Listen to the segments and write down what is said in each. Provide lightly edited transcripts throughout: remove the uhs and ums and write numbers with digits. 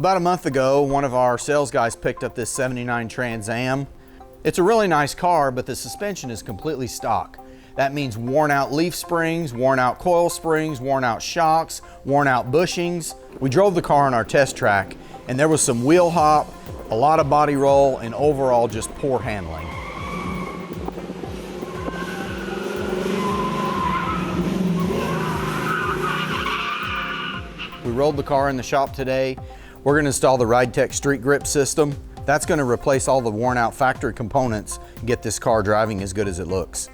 About a month ago, one of our sales guys picked up this 79 Trans Am. It's a really nice car, but the suspension is completely stock. That means worn out leaf springs, worn out coil springs, worn out shocks, worn out bushings. We drove the car on our test track and there was some wheel hop, a lot of body roll, and overall just poor handling. We rolled the car in the shop today. We're going to install the RideTech StreetGRIP system. That's going to replace all the worn out factory components and get this car driving as good as it looks.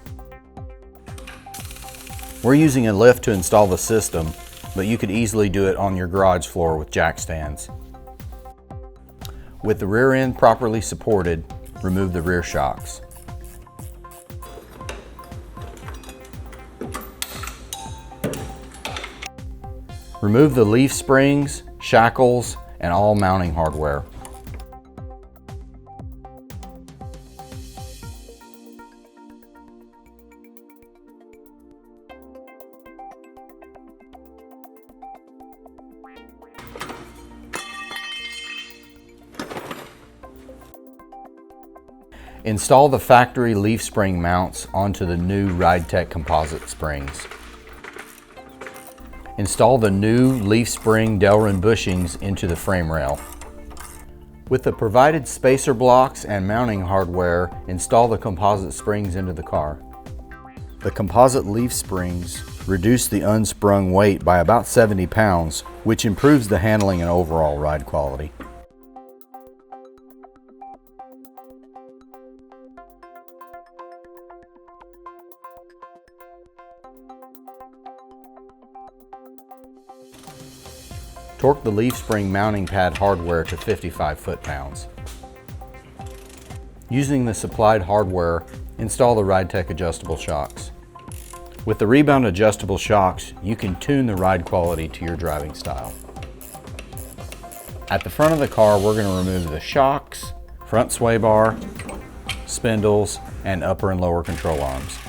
We're using a lift to install the system, but you could easily do it on your garage floor with jack stands. With the rear end properly supported, remove the rear shocks. Remove the leaf springs, shackles, and all mounting hardware. Install the factory leaf spring mounts onto the new RideTech composite springs. Install the new leaf spring delrin bushings into the frame rail. With the provided spacer blocks and mounting hardware, install the composite springs into the car. The composite leaf springs reduce the unsprung weight by about 70 pounds, which improves the handling and overall ride quality. Torque the leaf spring mounting pad hardware to 55 foot-pounds. Using the supplied hardware, install the RideTech adjustable shocks. With the rebound adjustable shocks, you can tune the ride quality to your driving style. At the front of the car, we're going to remove the shocks, front sway bar, spindles, and upper and lower control arms.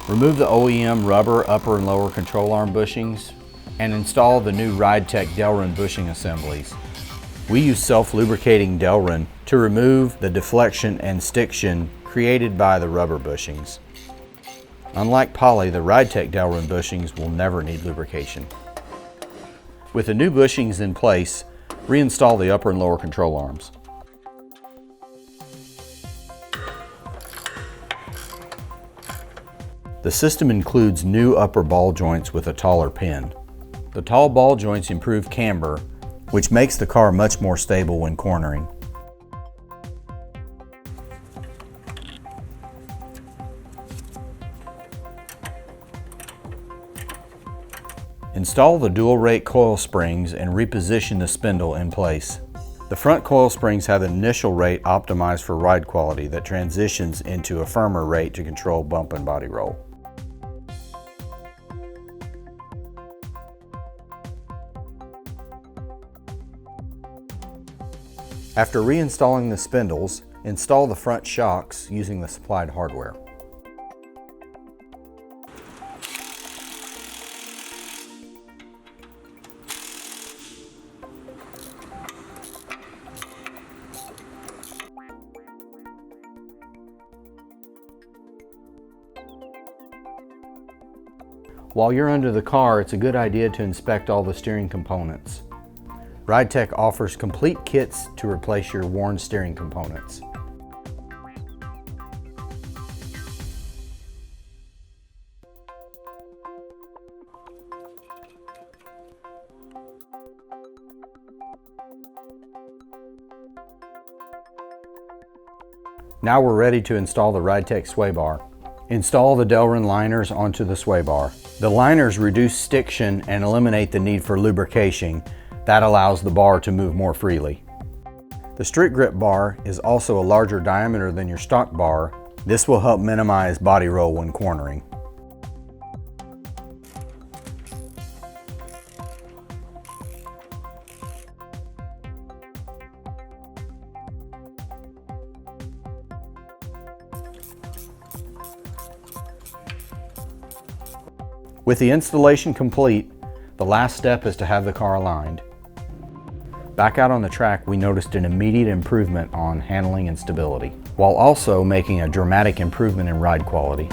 Remove the OEM rubber upper and lower control arm bushings and install the new RideTech delrin bushing assemblies. We use self-lubricating delrin to remove the deflection and stiction created by the rubber bushings. Unlike poly, the RideTech delrin bushings will never need lubrication. With the new bushings in place, reinstall the upper and lower control arms. The system includes new upper ball joints with a taller pin. The tall ball joints improve camber, which makes the car much more stable when cornering. Install the dual rate coil springs and reposition the spindle in place. The front coil springs have an initial rate optimized for ride quality that transitions into a firmer rate to control bump and body roll. After reinstalling the spindles, install the front shocks using the supplied hardware. While you're under the car, it's a good idea to inspect all the steering components. RideTech offers complete kits to replace your worn steering components. Now we're ready to install the RideTech sway bar. Install the delrin liners onto the sway bar. The liners reduce stiction and eliminate the need for lubrication. That allows the bar to move more freely. The StreetGRIP bar is also a larger diameter than your stock bar. This will help minimize body roll when cornering. With the installation complete, the last step is to have the car aligned. Back out on the track, we noticed an immediate improvement on handling and stability, while also making a dramatic improvement in ride quality.